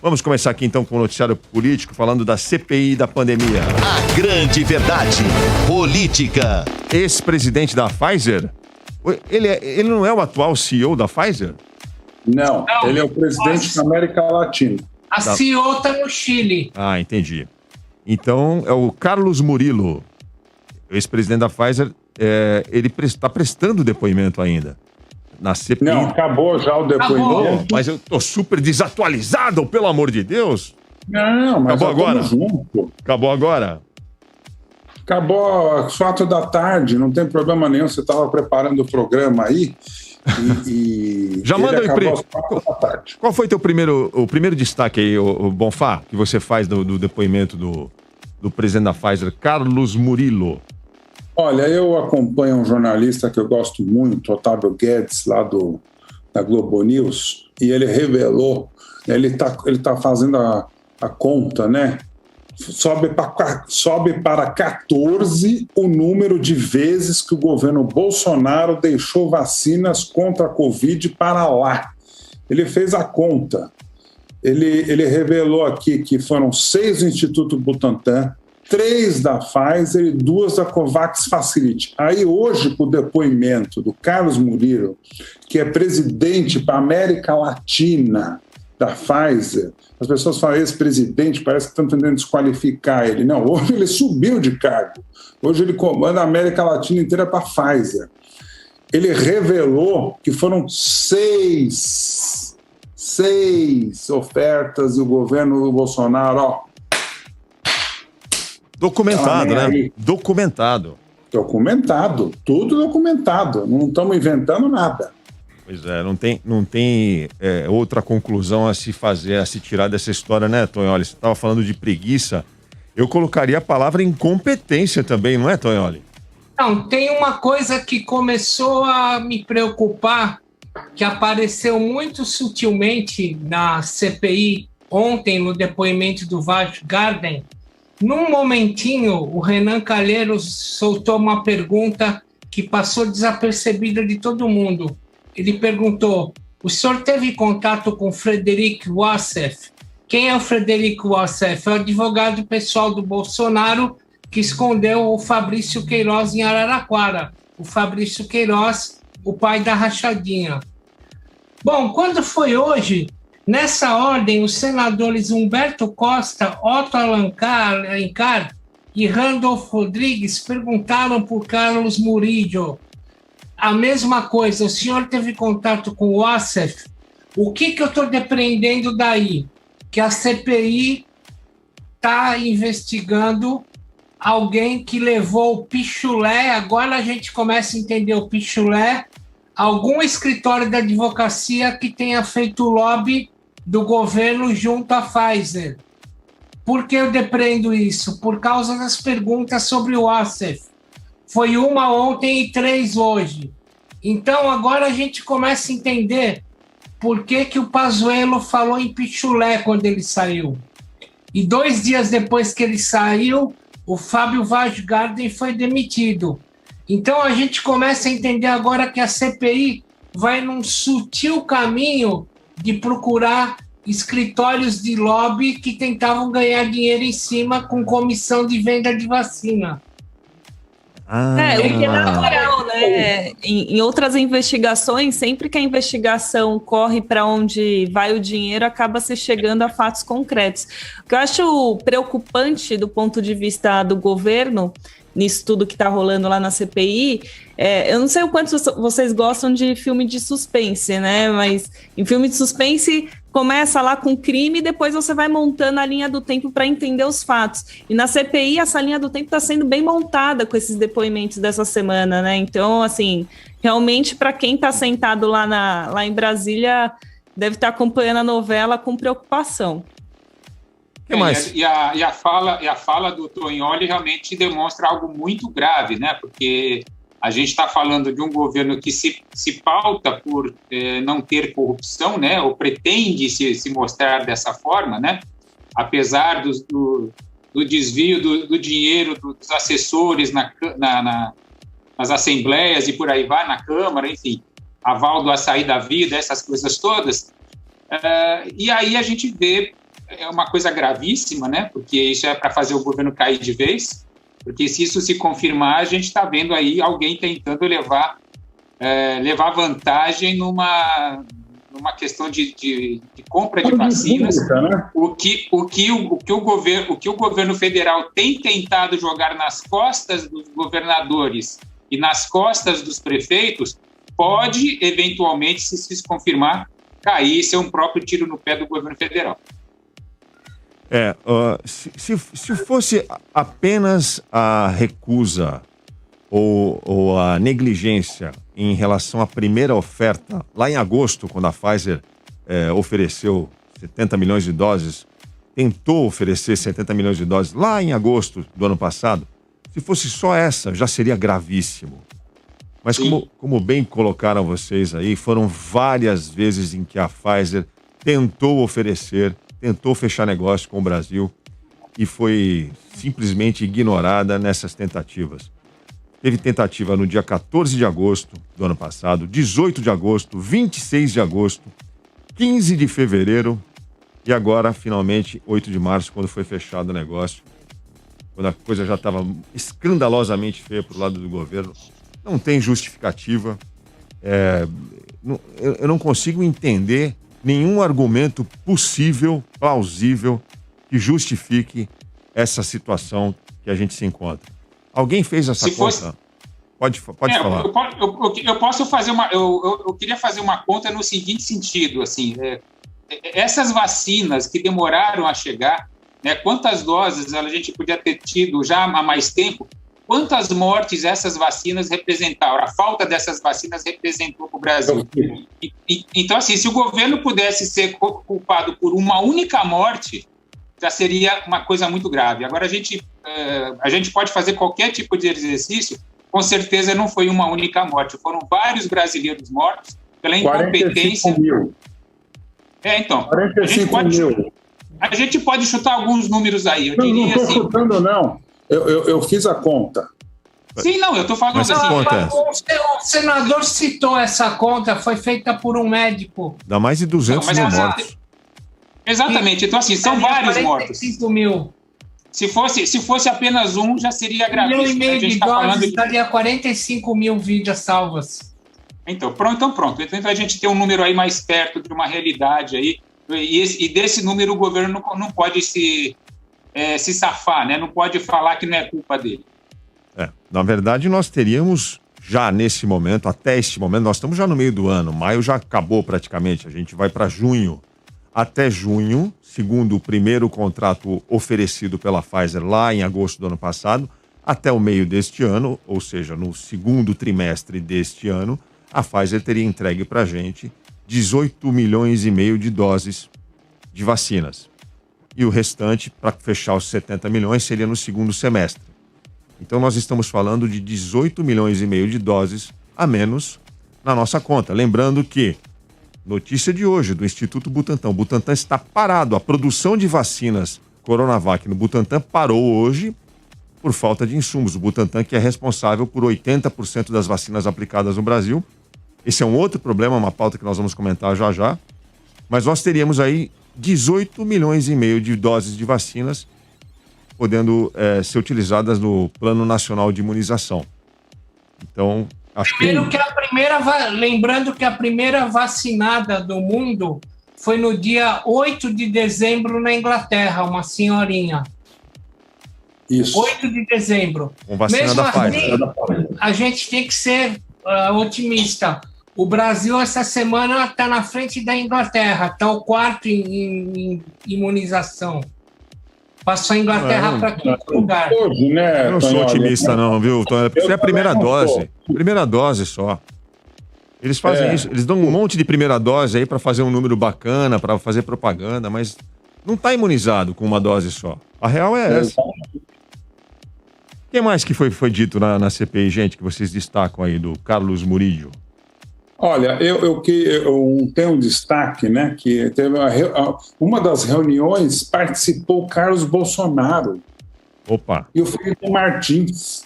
Vamos começar aqui então com o noticiário político, falando da CPI da pandemia. A grande verdade política. Ex-presidente da Pfizer, ele não é o atual CEO da Pfizer? Não, ele é o presidente da América Latina. A CEO está no Chile. Ah, entendi. Então, é o Carlos Murilo, ex-presidente da Pfizer, ele está prestando depoimento ainda na CPI. Não, acabou já o depoimento. Mas eu tô super desatualizado, pelo amor de Deus. Não, mas acabou agora. Junto. Acabou agora. Acabou às 4 da tarde, não tem problema nenhum. Você estava preparando o programa aí e já manda aí, às 4 da tarde. Qual foi o primeiro destaque aí, o Bonfá, que você faz do depoimento do presidente da Pfizer, Carlos Murilo? Olha, eu acompanho um jornalista que eu gosto muito, Otávio Guedes, lá da Globo News, e ele revelou, ele tá fazendo a conta, né? Sobe para 14 o número de vezes que o governo Bolsonaro deixou vacinas contra a Covid para lá. Ele fez a conta. Ele revelou aqui que foram 6 do Instituto Butantan, 3 da Pfizer e 2 da Covax Facility. Aí hoje, com o depoimento do Carlos Murilo, que é presidente para a América Latina da Pfizer, as pessoas falam ex-presidente, parece que estão tentando desqualificar ele. Não, hoje ele subiu de cargo. Hoje ele comanda a América Latina inteira para a Pfizer. Ele revelou que foram 6 ofertas e o governo Bolsonaro, documentado, né? Documentado, tudo documentado. Não estamos inventando nada. Pois é, não tem outra conclusão a se fazer, a se tirar dessa história, né, Tonholi? Você estava falando de preguiça. Eu colocaria a palavra incompetência também, não é, Tonholi? Não, tem uma coisa que começou a me preocupar, que apareceu muito sutilmente na CPI ontem, no depoimento do Weingarten. Num momentinho, o Renan Calheiros soltou uma pergunta que passou desapercebida de todo mundo. Ele perguntou: o senhor teve contato com Frederic Wassef? Quem é o Frederic Wassef? É o advogado pessoal do Bolsonaro que escondeu o Fabrício Queiroz em Araraquara. O Fabrício Queiroz, o pai da rachadinha. Bom, quando foi hoje, nessa ordem, os senadores Humberto Costa, Otto Alencar e Randolph Rodrigues perguntaram por Carlos Murillo a mesma coisa. O senhor teve contato com o Wassef? O que eu estou depreendendo daí? Que a CPI está investigando alguém que levou o pichulé, agora a gente começa a entender o pichulé, algum escritório da advocacia que tenha feito lobby do governo junto à Pfizer. Por que eu depreendo isso? Por causa das perguntas sobre o Wassef. Foi uma ontem e 3 hoje. Então, agora a gente começa a entender por que o Pazuello falou em pichulé quando ele saiu. E 2 dias depois que ele saiu, o Fábio Weingarten foi demitido. Então, a gente começa a entender agora que a CPI vai num sutil caminho de procurar escritórios de lobby que tentavam ganhar dinheiro em cima com comissão de venda de vacina. O que é natural, né? Em outras investigações, sempre que a investigação corre para onde vai o dinheiro, acaba se chegando a fatos concretos. O que eu acho preocupante do ponto de vista do governo, nisso tudo que está rolando lá na CPI, eu não sei o quanto vocês gostam de filme de suspense, né? Mas em filme de suspense começa lá com crime e depois você vai montando a linha do tempo para entender os fatos. E na CPI, essa linha do tempo está sendo bem montada com esses depoimentos dessa semana, né? Então, assim, realmente, para quem está sentado lá em Brasília, deve estar acompanhando a novela com preocupação. O que mais? E a fala do Tonholi realmente demonstra algo muito grave, né? Porque a gente está falando de um governo que se pauta por não ter corrupção, né? Ou pretende se mostrar dessa forma, né? Apesar do desvio do dinheiro dos assessores nas assembleias e por aí vai, na Câmara, enfim, aval do açaí da vida, essas coisas todas. E aí a gente vê é uma coisa gravíssima, né? Porque isso é para fazer o governo cair de vez, porque se isso se confirmar, a gente está vendo aí alguém tentando levar vantagem numa questão de compra de vacinas, o que o governo federal tem tentado jogar nas costas dos governadores e nas costas dos prefeitos, pode, eventualmente, se confirmar, cair e ser um próprio tiro no pé do governo federal. Se fosse apenas a recusa ou a negligência em relação à primeira oferta, lá em agosto, quando a Pfizer ofereceu 70 milhões de doses, tentou oferecer 70 milhões de doses lá em agosto do ano passado, se fosse só essa, já seria gravíssimo. Mas como bem colocaram vocês aí, foram várias vezes em que a Pfizer tentou oferecer, tentou fechar negócio com o Brasil e foi simplesmente ignorada nessas tentativas. Teve tentativa no dia 14 de agosto do ano passado, 18 de agosto, 26 de agosto, 15 de fevereiro e agora, finalmente, 8 de março, quando foi fechado o negócio, quando a coisa já estava escandalosamente feia para o lado do governo. Não tem justificativa. Eu não consigo entender nenhum argumento possível, plausível, que justifique essa situação que a gente se encontra. Alguém fez essa conta? Pode falar. Eu posso fazer eu queria fazer uma conta no seguinte sentido, assim, essas vacinas que demoraram a chegar, né, quantas doses a gente podia ter tido já há mais tempo, quantas mortes essas vacinas representaram, a falta dessas vacinas representou para o Brasil. Então, assim, se o governo pudesse ser culpado por uma única morte, já seria uma coisa muito grave. Agora, a gente pode fazer qualquer tipo de exercício, com certeza não foi uma única morte, foram vários brasileiros mortos pela incompetência. 45 mil. Então, 45 mil. A gente pode chutar alguns números aí. Eu diria, não estou chutando, não. Eu fiz a conta. Sim, não, eu estou falando assim. O senador citou essa conta, foi feita por um médico. Dá mais de 200 mil mortos. Exatamente, então assim, são vários mortos. 45 mil. Se fosse apenas um, já seria gravíssimo. 1,5 milhão de doses daria 45 mil vidas salvas. Então pronto. Então a gente tem um número aí mais perto de uma realidade aí, e desse número o governo não pode se safar, né? Não pode falar que não é culpa dele. Na verdade, nós teríamos já nesse momento, até este momento, nós estamos já no meio do ano, maio já acabou praticamente, a gente vai para junho. Até junho, segundo o primeiro contrato oferecido pela Pfizer lá em agosto do ano passado, até o meio deste ano, ou seja, no segundo trimestre deste ano, a Pfizer teria entregue para a gente 18 milhões e meio de doses de vacinas. E o restante, para fechar os 70 milhões, seria no segundo semestre. Então nós estamos falando de 18 milhões e meio de doses a menos na nossa conta. Lembrando que, notícia de hoje do Instituto Butantan, o Butantan está parado. A produção de vacinas Coronavac no Butantan parou hoje por falta de insumos. O Butantan, que é responsável por 80% das vacinas aplicadas no Brasil. Esse é um outro problema, uma pauta que nós vamos comentar já já. Mas nós teríamos aí 18 milhões e meio de doses de vacinas podendo ser utilizadas no Plano Nacional de Imunização. Então, acho lembrando que a primeira vacinada do mundo foi no dia 8 de dezembro na Inglaterra, uma senhorinha. Isso. 8 de dezembro. Com vacina mesmo da Pfizer. A gente tem que ser otimista. O Brasil, essa semana, está na frente da Inglaterra, está o quarto em imunização. Passou a Inglaterra para quinto lugar. Hoje, né, eu não sou otimista, não, viu? Isso é a primeira dose. Primeira dose só. Eles fazem isso, eles dão um monte de primeira dose aí para fazer um número bacana, para fazer propaganda, mas não está imunizado com uma dose só. A real é essa. O que mais que foi dito na CPI, gente, que vocês destacam aí, do Carlos Murillo? Olha, eu tenho um destaque, né, que teve uma das reuniões participou o Carlos Bolsonaro. Opa! E o Felipe Martins.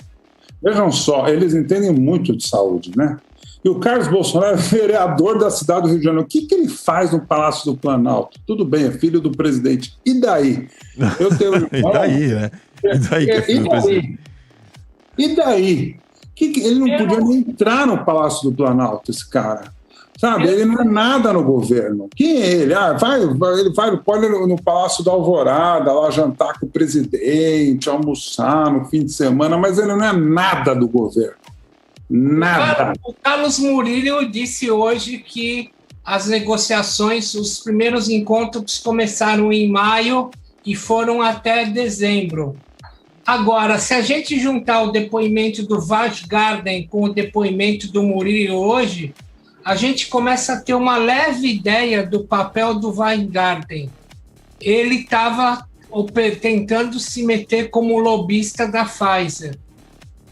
Vejam só, eles entendem muito de saúde, né? E o Carlos Bolsonaro é vereador da cidade do Rio de Janeiro. O que ele faz no Palácio do Planalto? Tudo bem, é filho do presidente. E daí? Eu tenho um irmão, e daí, né? E daí que é filho do presidente? E daí? Ele não podia nem entrar no Palácio do Planalto, esse cara. Sabe? Ele não é nada no governo. Quem é ele? Ele pode ir no Palácio da Alvorada, lá jantar com o presidente, almoçar no fim de semana, mas ele não é nada do governo. Nada. O Carlos Murillo disse hoje que as negociações, os primeiros encontros começaram em maio e foram até dezembro. Agora, se a gente juntar o depoimento do Weingarten com o depoimento do Murillo hoje, a gente começa a ter uma leve ideia do papel do Weingarten. Ele estava tentando se meter como lobista da Pfizer.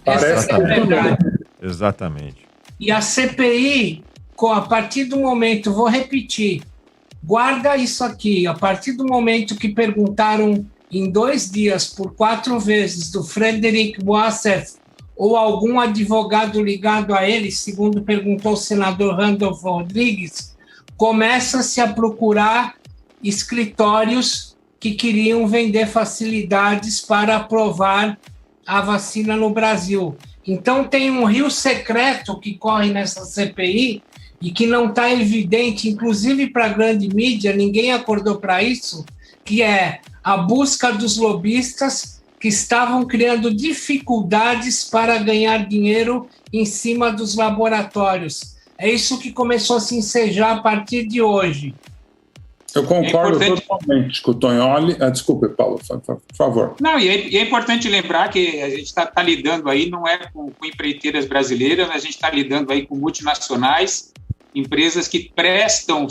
Essa é a verdade. Exatamente. E a CPI, a partir do momento, vou repetir, guarda isso aqui, a partir do momento que perguntaram em 2 dias, por 4 vezes, do Frederic Wassef ou algum advogado ligado a ele, segundo perguntou o senador Randolph Rodrigues, começa-se a procurar escritórios que queriam vender facilidades para aprovar a vacina no Brasil. Então, tem um rio secreto que corre nessa CPI e que não está evidente, inclusive para a grande mídia, ninguém acordou para isso, que é a busca dos lobistas que estavam criando dificuldades para ganhar dinheiro em cima dos laboratórios. É isso que começou a se ensejar a partir de hoje. Eu concordo totalmente com o Tognoli. Desculpe, Paulo, por favor. Não, e é importante lembrar que a gente está lidando aí, não é com empreiteiras brasileiras, a gente está lidando aí com multinacionais, empresas que prestam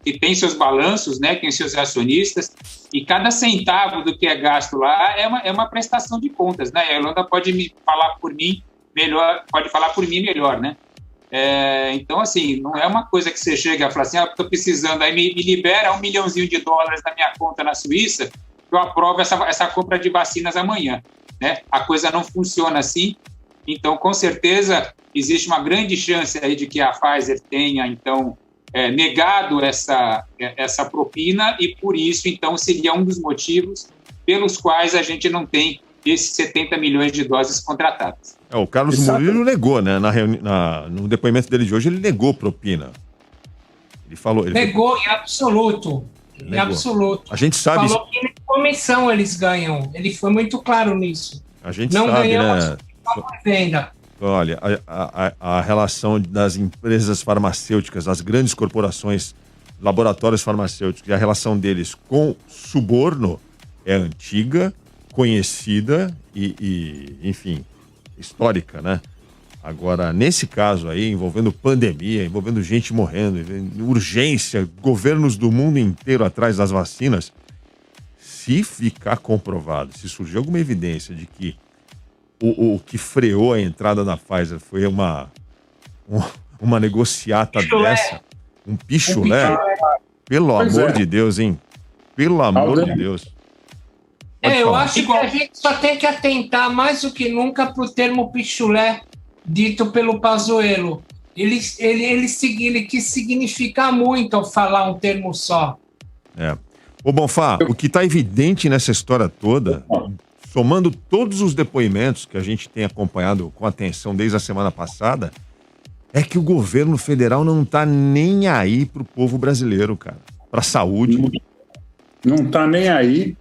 que têm seus balanços, né, que têm seus acionistas, e cada centavo do que é gasto lá é uma prestação de contas, né? A Yolanda pode falar por mim melhor, né? Então, assim, não é uma coisa que você chega e fala assim, estou precisando, aí me libera $1 milhão da minha conta na Suíça, eu aprovo essa compra de vacinas amanhã, né? A coisa não funciona assim, então, com certeza, existe uma grande chance aí de que a Pfizer tenha, então, negado essa propina e, por isso, então, seria um dos motivos pelos quais a gente não tem esses 70 milhões de doses contratadas. O Carlos Murillo negou, né? No depoimento dele de hoje, ele negou propina. Ele falou. Negou em absoluto. Em absoluto. A gente sabe. Falou que nem comissão eles ganham. Ele foi muito claro nisso. A gente não sabe, né? Venda. Olha, a relação das empresas farmacêuticas, as grandes corporações, laboratórios farmacêuticos, e a relação deles com suborno é antiga, conhecida e enfim, histórica, né? Agora, nesse caso aí, envolvendo pandemia, envolvendo gente morrendo, urgência, governos do mundo inteiro atrás das vacinas, se ficar comprovado, se surgir alguma evidência de que o que freou a entrada da Pfizer foi uma negociata dessa, um pichulé, pelo amor de Deus, hein? Pelo amor de Deus. Eu acho que a gente só tem que atentar mais do que nunca para o termo pichulé dito pelo Pazuello. Ele quis significar muito ao falar um termo só. Ô Bonfá, o que está evidente nessa história toda, somando todos os depoimentos que a gente tem acompanhado com atenção desde a semana passada, é que o governo federal não está nem aí pro povo brasileiro, cara. Pra saúde. Não está nem aí.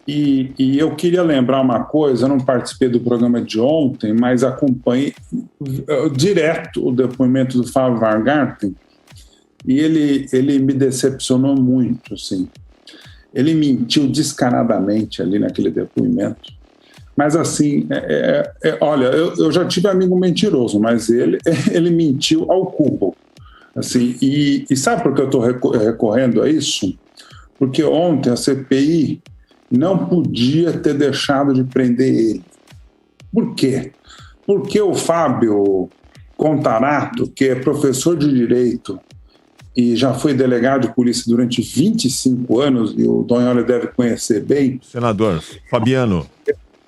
E eu queria lembrar uma coisa, eu não participei do programa de ontem, mas acompanhei direto o depoimento do Fábio Weingarten, e ele me decepcionou muito, assim. Ele mentiu descaradamente ali naquele depoimento. Mas, assim, olha, eu já tive amigo mentiroso, mas ele mentiu ao cubo. Assim, e sabe por que eu estou recorrendo a isso? Porque ontem a CPI não podia ter deixado de prender ele. Por quê? Porque o Fábio Contarato, que é professor de Direito e já foi delegado de polícia durante 25 anos, e o Tognoli deve conhecer bem. Senador Fabiano.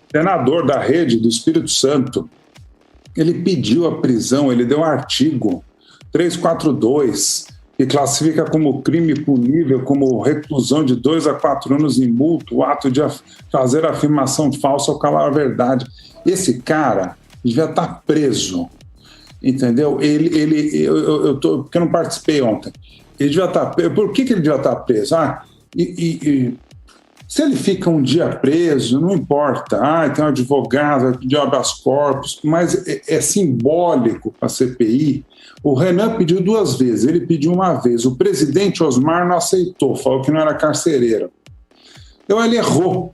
Senador da Rede do Espírito Santo. Ele pediu a prisão, ele deu um artigo 342, que classifica como crime punível, como reclusão de 2 a 4 anos em multa, o ato de fazer afirmação falsa ou calar a verdade. Esse cara devia estar preso, entendeu? Porque eu não participei ontem. Ele devia estar preso. Por que ele devia estar preso? Se ele fica um dia preso, não importa. Tem um advogado, vai pedir habeas corpus, mas é simbólico para a CPI. O Renan pediu 2 vezes, ele pediu uma vez. O presidente Osmar não aceitou, falou que não era carcereiro. Então ele errou.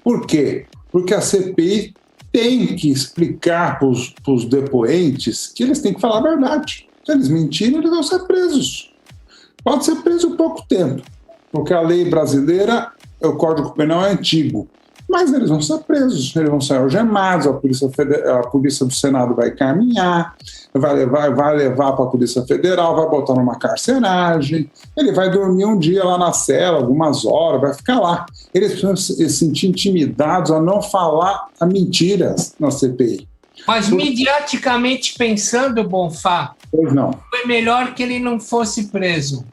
Por quê? Porque a CPI tem que explicar para os depoentes que eles têm que falar a verdade. Se eles mentirem, eles vão ser presos. Pode ser preso pouco tempo, porque a lei brasileira, o Código Penal é antigo, mas eles vão ser presos, eles vão ser algemados, a Polícia do Senado vai caminhar, vai levar para a Polícia Federal, vai botar numa carceragem, ele vai dormir um dia lá na cela, algumas horas, vai ficar lá. Eles precisam se sentir intimidados a não falar a mentiras na CPI. Mas mediaticamente pensando, Bonfá, pois não. Foi melhor que ele não fosse preso.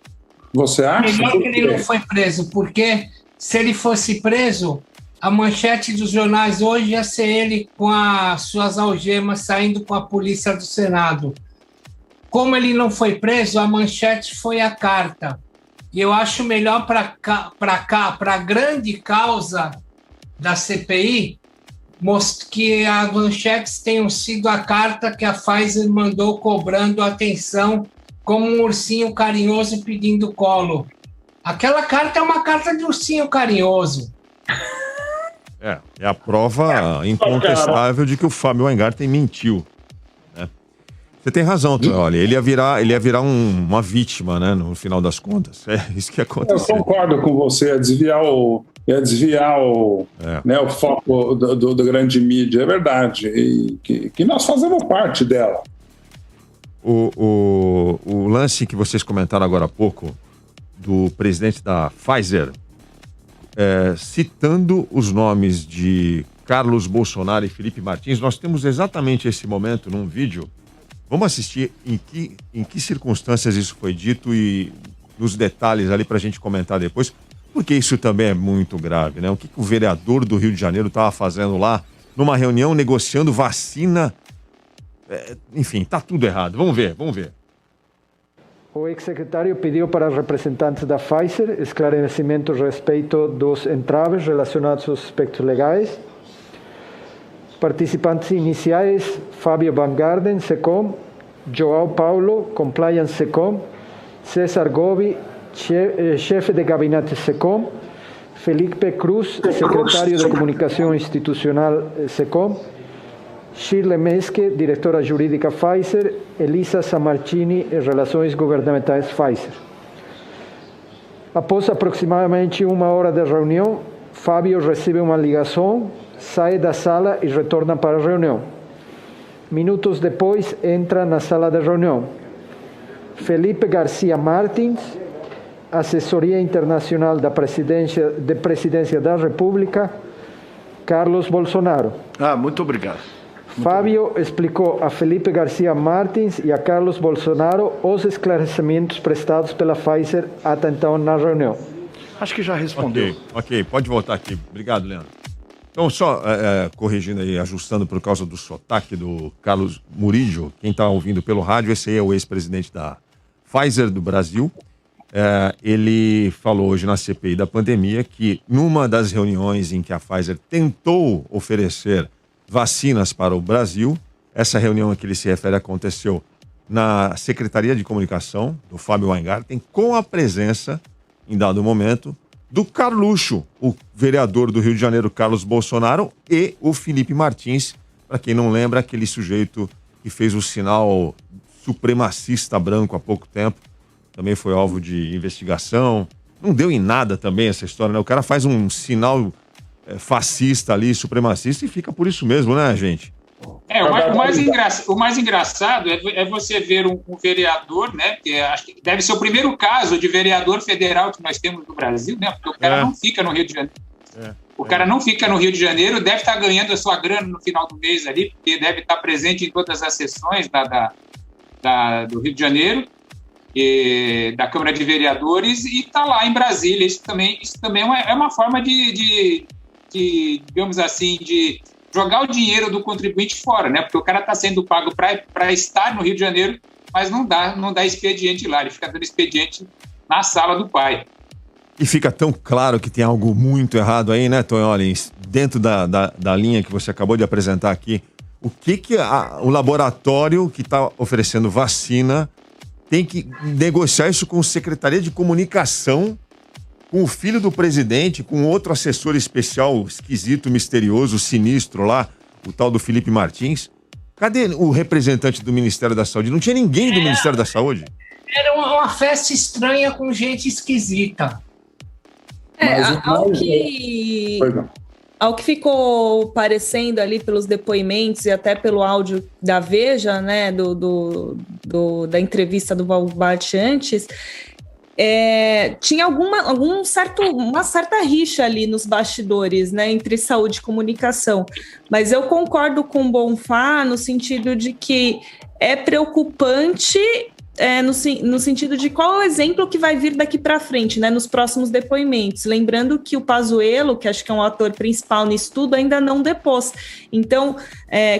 Você acha? Melhor que ele não foi preso, porque se ele fosse preso, a manchete dos jornais hoje ia ser ele com as suas algemas saindo com a polícia do Senado. Como ele não foi preso, a manchete foi a carta. E eu acho melhor para a grande causa da CPI, que as manchetes tenham sido a carta que a Pfizer mandou cobrando atenção como um ursinho carinhoso pedindo colo. Aquela carta é uma carta de ursinho carinhoso. É a prova incontestável de que o Fábio Weingarten mentiu. Né? Você tem razão, olha, ele ia virar uma vítima, né, no final das contas. É isso que aconteceu. Eu concordo com você, ia desviar o foco do grande mídia, é verdade, e que nós fazemos parte dela. O lance que vocês comentaram agora há pouco, do presidente da Pfizer, citando os nomes de Carlos Bolsonaro e Felipe Martins, nós temos exatamente esse momento num vídeo. Vamos assistir em que circunstâncias isso foi dito e nos detalhes ali para a gente comentar depois, porque isso também é muito grave, né? O que o vereador do Rio de Janeiro estava fazendo lá, numa reunião, negociando vacina? Enfim, tá tudo errado. Vamos ver. O ex-secretário pediu para representantes da Pfizer esclarecimentos a respeito dos entraves relacionados aos aspectos legais. Participantes iniciais: Fábio Weingarten, SECOM; João Paulo, Compliance SECOM; César Gobi, chefe de gabinete SECOM; Felipe Cruz, secretário de Comunicação Institucional SECOM; Shirley Meske, diretora jurídica Pfizer; Elisa Sammartini, Relações Governamentais Pfizer. Após aproximadamente 1 hora de reunião, Fábio recebe uma ligação, sai da sala e retorna para a reunião. Minutos depois, entra na sala de reunião Felipe Garcia Martins, assessoria internacional da Presidência da República, Carlos Bolsonaro. Muito obrigado. Fábio explicou a Felipe Garcia Martins e a Carlos Bolsonaro os esclarecimentos prestados pela Pfizer até então na reunião. Acho que já respondeu. Ok, pode voltar aqui. Obrigado, Leandro. Então, só corrigindo aí, ajustando por causa do sotaque do Carlos Murillo, quem está ouvindo pelo rádio, esse aí é o ex-presidente da Pfizer do Brasil. Ele falou hoje na CPI da pandemia que numa das reuniões em que a Pfizer tentou oferecer vacinas para o Brasil, essa reunião a que ele se refere aconteceu na Secretaria de Comunicação do Fábio Weingarten, com a presença, em dado momento, do Carluxo, o vereador do Rio de Janeiro, Carlos Bolsonaro, e o Felipe Martins, para quem não lembra, aquele sujeito que fez o sinal supremacista branco há pouco tempo, também foi alvo de investigação. Não deu em nada também essa história, né? O cara faz um sinal fascista ali, supremacista, e fica por isso mesmo, né, gente? O mais engraçado é você ver um vereador, né, que acho que deve ser o primeiro caso de vereador federal que nós temos no Brasil, né, porque o cara não fica no Rio de Janeiro. O cara não fica no Rio de Janeiro, deve estar ganhando a sua grana no final do mês ali, porque deve estar presente em todas as sessões do Rio de Janeiro, da Câmara de Vereadores, e está lá em Brasília. Isso também é uma forma de, digamos assim, de jogar o dinheiro do contribuinte fora, né? Porque o cara está sendo pago para estar no Rio de Janeiro, mas não dá expediente lá, ele fica dando expediente na sala do pai. E fica tão claro que tem algo muito errado aí, né, Tonholi? Dentro da linha que você acabou de apresentar aqui, o que o laboratório que está oferecendo vacina tem que negociar isso com a Secretaria de Comunicação, com o filho do presidente, com outro assessor especial esquisito, misterioso, sinistro lá, o tal do Felipe Martins? Cadê o representante do Ministério da Saúde? Não tinha ninguém do Ministério da Saúde? Era uma festa estranha com gente esquisita. Ao que ficou parecendo ali pelos depoimentos e até pelo áudio da Veja, né, da entrevista do Valbart antes, tinha uma certa rixa ali nos bastidores, né, entre saúde e comunicação. Mas eu concordo com o Bonfá no sentido de que é preocupante, no sentido de qual é o exemplo que vai vir daqui para frente, né, nos próximos depoimentos. Lembrando que o Pazuello, que acho que é um ator principal nisso tudo, ainda não depôs. Então,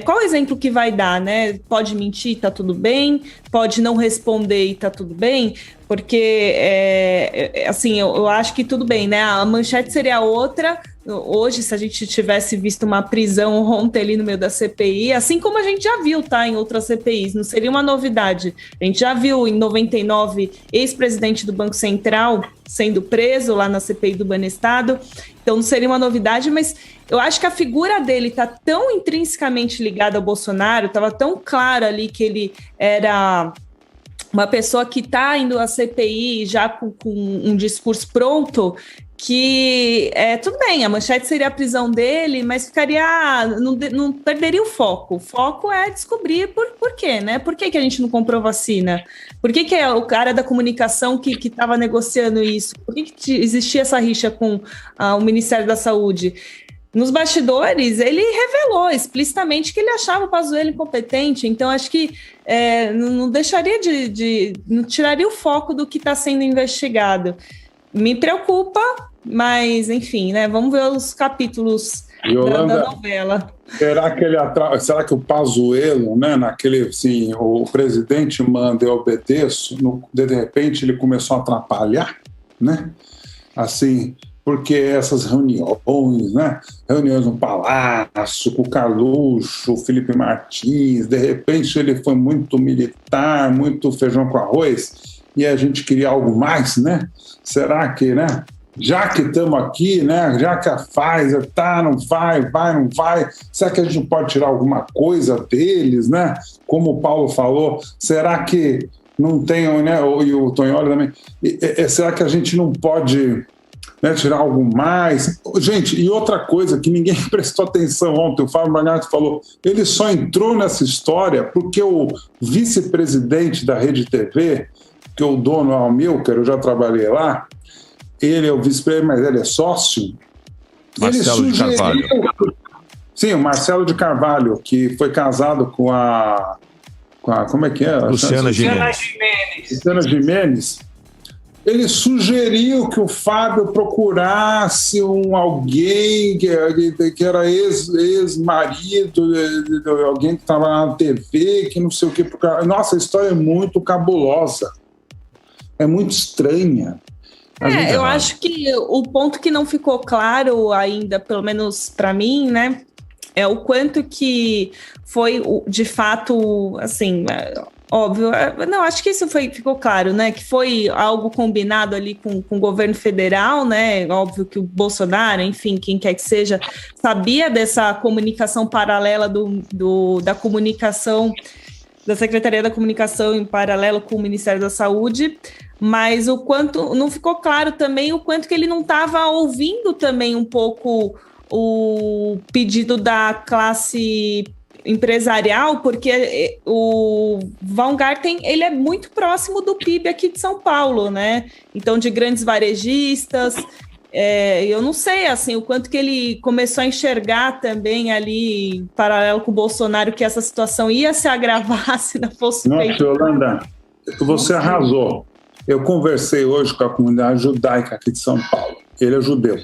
qual é o exemplo que vai dar, né? Pode mentir, tá tudo bem. Pode não responder e tá tudo bem. Porque, assim, eu acho que tudo bem, né? A manchete seria outra. Hoje, se a gente tivesse visto uma prisão ontem ali no meio da CPI, assim como a gente já viu, tá, em outras CPIs, não seria uma novidade. A gente já viu em 99 ex-presidente do Banco Central sendo preso lá na CPI do Banestado, então não seria uma novidade, mas eu acho que a figura dele tá tão intrinsecamente ligada ao Bolsonaro, estava tão claro ali que ele era uma pessoa que está indo à CPI já com um discurso pronto, que tudo bem, a manchete seria a prisão dele, mas não perderia o foco. O foco é descobrir por quê, né? Por que a gente não comprou vacina? Por que é o cara da comunicação que estava negociando isso? Por que existia essa rixa com o Ministério da Saúde? Nos bastidores, ele revelou explicitamente que ele achava o Pazuello incompetente, então acho que não deixaria não tiraria o foco do que está sendo investigado. Me preocupa, mas enfim, né? Vamos ver os capítulos da novela. Será que o Pazuello, né, naquele, assim, o presidente manda e eu obedeço, de repente ele começou a atrapalhar, né? Assim, porque essas reuniões, né? Reuniões no Palácio, com o Carluxo, o Felipe Martins, de repente ele foi muito militar, muito feijão com arroz, e a gente queria algo mais, né? Será que, né? Já que estamos aqui, né? Já que a Pfizer não vai, será que a gente pode tirar alguma coisa deles, né? Como o Paulo falou, será que não tem, né? E o Tonholi também, será que a gente não pode, né, tirar algo mais? Gente, e outra coisa que ninguém prestou atenção ontem, o Fábio Bragança falou, ele só entrou nessa história porque o vice-presidente da Rede TV, que o dono é o Amilcar, eu já trabalhei lá, ele é o vice-presidente, mas ele é sócio. Marcelo de Carvalho. Sim, o Marcelo de Carvalho, que foi casado com a como é que é? Luciana Gimenez. Ele sugeriu que o Fábio procurasse alguém que era ex-marido, alguém que estava na TV, que não sei o que. Nossa, a história é muito cabulosa. É muito estranha. Eu acho que o ponto que não ficou claro ainda, pelo menos para mim, né, é o quanto que foi, de fato, assim, óbvio. Não, acho que isso ficou claro, né, que foi algo combinado ali com o governo federal, né, óbvio que o Bolsonaro, enfim, quem quer que seja, sabia dessa comunicação paralela da comunicação, da Secretaria da Comunicação em paralelo com o Ministério da Saúde, mas o quanto não ficou claro também o quanto que ele não estava ouvindo também um pouco o pedido da classe empresarial, porque o Baumgarten, ele é muito próximo do PIB aqui de São Paulo, né? Então, de grandes varejistas, Eu não sei, assim, o quanto que ele começou a enxergar também ali, em paralelo com o Bolsonaro, que essa situação ia se agravar se não fosse feito. Nossa, Yolanda, você arrasou. Eu conversei hoje com a comunidade judaica aqui de São Paulo. Ele é judeu.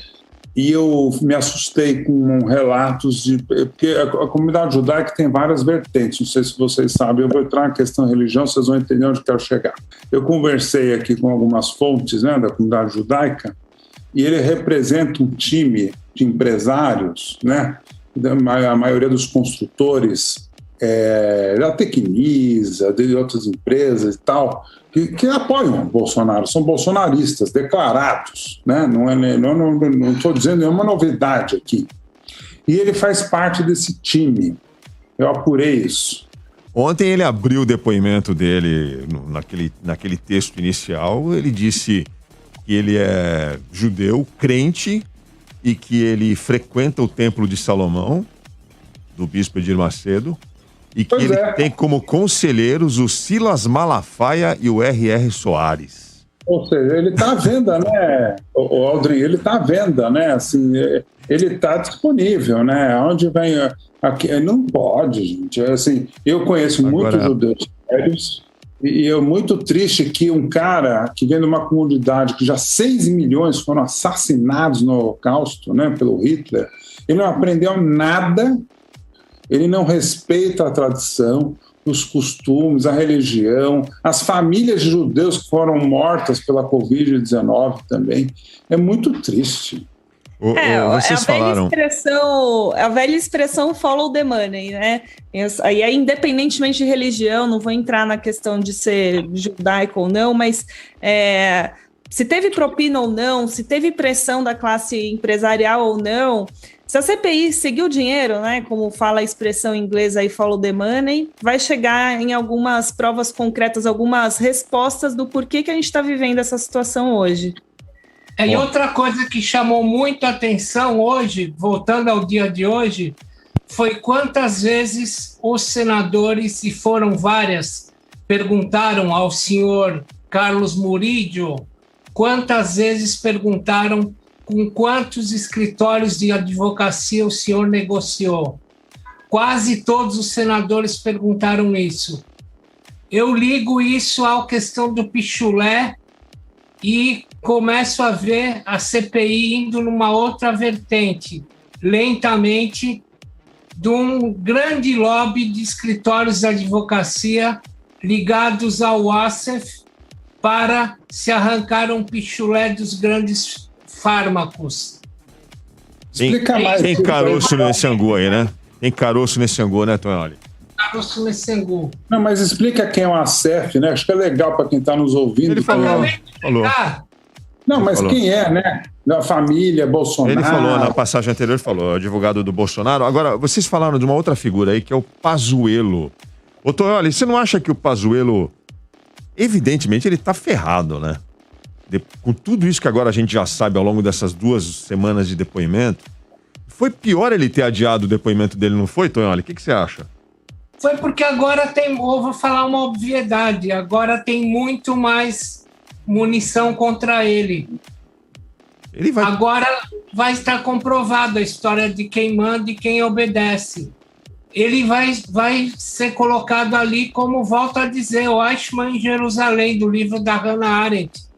E eu me assustei com relatos de... Porque a comunidade judaica tem várias vertentes, não sei se vocês sabem, eu vou entrar na questão de religião, vocês vão entender onde eu quero chegar. Eu conversei aqui com algumas fontes, né, da comunidade judaica, e ele representa um time de empresários, né, a maioria dos construtores, da Tecnisa, de outras empresas e tal, que apoiam o Bolsonaro, são bolsonaristas declarados, né? Não estou dizendo nenhuma novidade aqui. E ele faz parte desse time. Eu apurei isso. Ontem ele abriu o depoimento dele naquele texto inicial. Ele disse que ele é judeu, crente, e que ele frequenta o Templo de Salomão, do bispo Edir Macedo, e que ele tem como conselheiros o Silas Malafaia e o R.R. Soares. Ou seja, ele está à venda, né, o Aldrin? Ele está à venda, né? Assim, ele está disponível, né? Onde vem... Aqui, não pode, gente. Assim, eu conheço muitos judeus sérios e é muito triste que um cara que vem de uma comunidade que já 6 milhões foram assassinados no Holocausto, né, pelo Hitler, ele não aprendeu nada. Ele não respeita a tradição, os costumes, a religião, as famílias de judeus que foram mortas pela Covid-19 também. É muito triste. Vocês falaram... A velha expressão follow the money, né? Aí é independentemente de religião, não vou entrar na questão de ser judaico ou não, mas se teve propina ou não, se teve pressão da classe empresarial ou não... Se a CPI seguir o dinheiro, né, como fala a expressão inglesa aí, follow the money, vai chegar em algumas provas concretas, algumas respostas do porquê que a gente está vivendo essa situação hoje. E outra coisa que chamou muito a atenção hoje, voltando ao dia de hoje, foi quantas vezes os senadores, e foram várias, perguntaram ao senhor Carlos Murillo, quantas vezes perguntaram com quantos escritórios de advocacia o senhor negociou. Quase todos os senadores perguntaram isso. Eu ligo isso à questão do pichulé e começo a ver a CPI indo numa outra vertente, lentamente, de um grande lobby de escritórios de advocacia ligados ao ASEF para se arrancar um pichulé dos grandes fármacos. Explica mais. Tem caroço nesse angu aí, né? Tem caroço nesse angu, né, Tonholi? Caroço nesse angu. Não, mas explica quem é o ASEF, né? Acho que é legal para quem está nos ouvindo. Ele falou. Não, mas quem é, né? Da família Bolsonaro. Ele falou, na passagem anterior, falou, advogado do Bolsonaro. Agora, vocês falaram de uma outra figura aí, que é o Pazuello. Ô, Tonholi, você não acha que o Pazuello, evidentemente, ele tá ferrado, né? Com tudo isso que agora a gente já sabe ao longo dessas 2 semanas de depoimento, foi pior ele ter adiado o depoimento dele, não foi, Tonholi? O que você acha? Foi porque agora eu vou falar uma obviedade, agora tem muito mais munição contra ele. Agora vai estar comprovada a história de quem manda e quem obedece. Ele vai ser colocado ali, como volta a dizer, o Eichmann em Jerusalém, do livro da Hannah Arendt.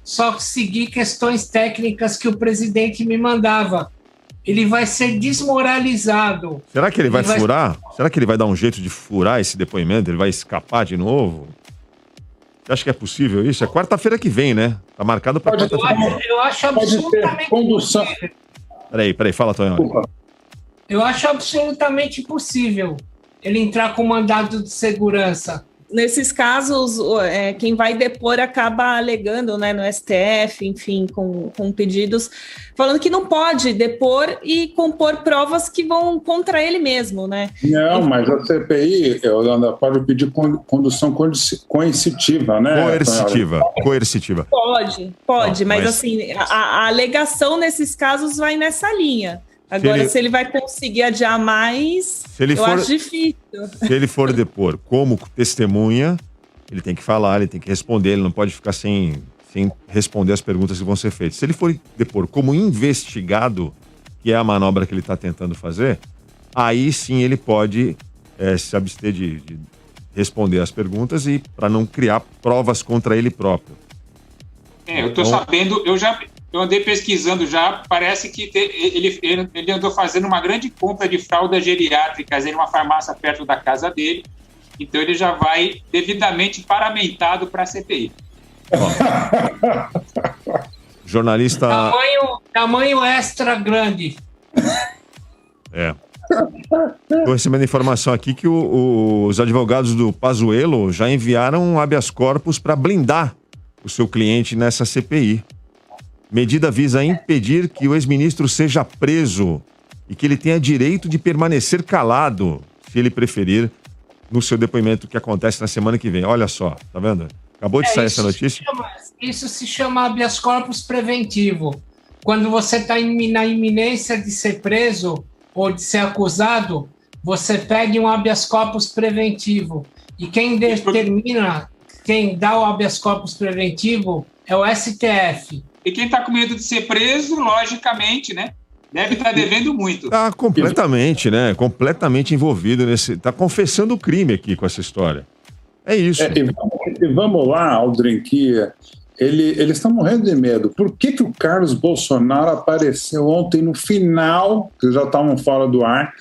Só seguir questões técnicas que o presidente me mandava. Ele vai ser desmoralizado. Será que ele vai furar? Será que ele vai dar um jeito de furar esse depoimento? Ele vai escapar de novo? Você acha que é possível isso? É quarta-feira que vem, né? Tá marcado para quarta-feira. Eu acho absolutamente possível. Peraí, fala, Tonholi. Eu acho absolutamente possível ele entrar com mandado de segurança. Nesses casos, quem vai depor acaba alegando, né, no STF, enfim, com pedidos, falando que não pode depor e compor provas que vão contra ele mesmo, né? Não, mas a CPI, Yolanda, pode pedir condução coercitiva, né? Coercitiva. Pode, mas assim, a alegação nesses casos vai nessa linha. Agora, se ele vai conseguir adiar mais, acho difícil. Se ele for depor como testemunha, ele tem que falar, ele tem que responder, ele não pode ficar sem sem responder as perguntas que vão ser feitas. Se ele for depor como investigado, que é a manobra que ele está tentando fazer, aí sim ele pode se abster de responder as perguntas e para não criar provas contra ele próprio. Eu estou sabendo, eu andei pesquisando já, parece que ele andou fazendo uma grande compra de fraldas geriátricas em uma farmácia perto da casa dele, então ele já vai devidamente paramentado para a CPI. Jornalista... Tamanho extra grande. Estou recebendo informação aqui que os advogados do Pazuello já enviaram um habeas corpus para blindar o seu cliente nessa CPI. Medida visa impedir que o ex-ministro seja preso e que ele tenha direito de permanecer calado, se ele preferir, no seu depoimento que acontece na semana que vem. Olha só, tá vendo? Acabou de sair essa notícia. Isso se chama habeas corpus preventivo. Quando você está na iminência de ser preso ou de ser acusado, você pede um habeas corpus preventivo. E quem determina, quem dá o habeas corpus preventivo é o STF. E quem está com medo de ser preso, logicamente, né? Deve estar devendo muito. Está completamente, né? Completamente envolvido nesse... Está confessando o crime aqui com essa história. É isso. E vamos lá, Aldrin, que eles estão morrendo de medo. Por que o Carlos Bolsonaro apareceu ontem no final, que já estavam fora do ar,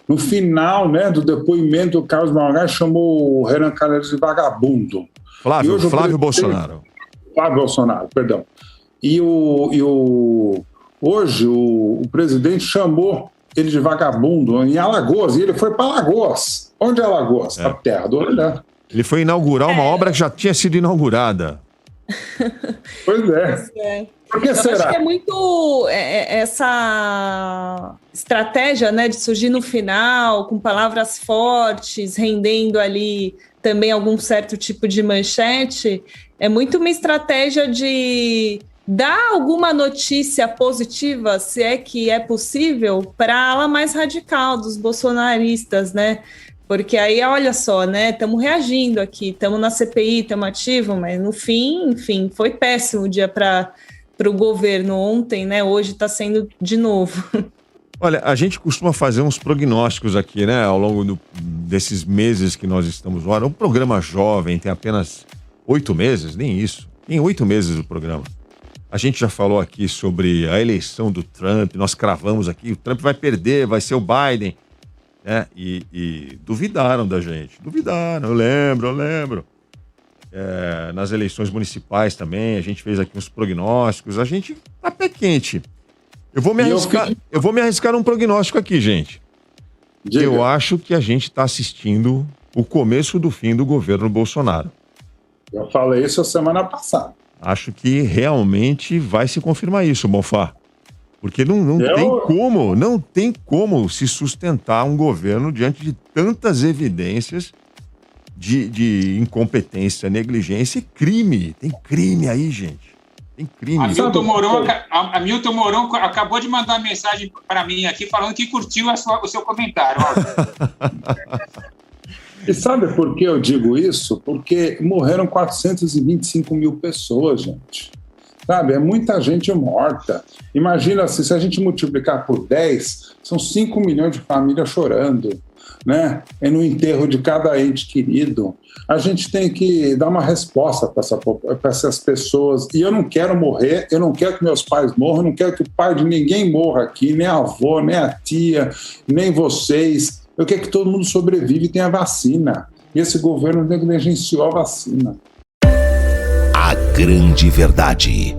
no final, né, do depoimento, o Carlos Bolsonaro chamou o Renan Calheiros de vagabundo. Flávio Bolsonaro. Flávio Bolsonaro, perdão. Hoje o presidente chamou ele de vagabundo em Alagoas, e ele foi para Alagoas. Onde é Alagoas? A terra do Orlando. Ele foi inaugurar uma obra que já tinha sido inaugurada. Pois é. Por que será? Acho que é muito essa estratégia, né, de surgir no final, com palavras fortes, rendendo ali também algum certo tipo de manchete. É muito uma estratégia de dar alguma notícia positiva, se é que é possível, para a ala mais radical dos bolsonaristas, né? Porque aí, olha só, né? Estamos reagindo aqui, estamos na CPI, estamos ativos, mas no fim, enfim, foi péssimo o dia para o governo ontem, né? Hoje está sendo de novo. Olha, a gente costuma fazer uns prognósticos aqui, né? Ao longo desses meses que nós estamos no ar. Um programa jovem, tem apenas 8 meses, nem isso. Tem 8 meses o programa. A gente já falou aqui sobre a eleição do Trump, nós cravamos aqui, o Trump vai perder, vai ser o Biden, né? E duvidaram da gente, eu lembro. Nas eleições municipais também, a gente fez aqui uns prognósticos, a gente tá pé quente. Eu vou me arriscar num prognóstico aqui, gente. Diga. Eu acho que a gente está assistindo o começo do fim do governo Bolsonaro. Eu falei isso a semana passada. Acho que realmente vai se confirmar isso, Bonfá. Porque não tem como se sustentar um governo diante de tantas evidências de incompetência, negligência e crime. Tem crime aí, gente. Tem crime. A Milton Mourão acabou de mandar uma mensagem para mim aqui falando que curtiu o seu comentário. E sabe por que eu digo isso? Porque morreram 425 mil pessoas, gente. Sabe, é muita gente morta. Imagina se a gente multiplicar por 10, são 5 milhões de famílias chorando, né? É no enterro de cada ente querido. A gente tem que dar uma resposta para essas pessoas. E eu não quero morrer, eu não quero que meus pais morram, eu não quero que o pai de ninguém morra aqui, nem a avó, nem a tia, nem vocês. Eu quero que todo mundo sobrevive e tenha vacina. E esse governo negligenciou a vacina. A grande verdade.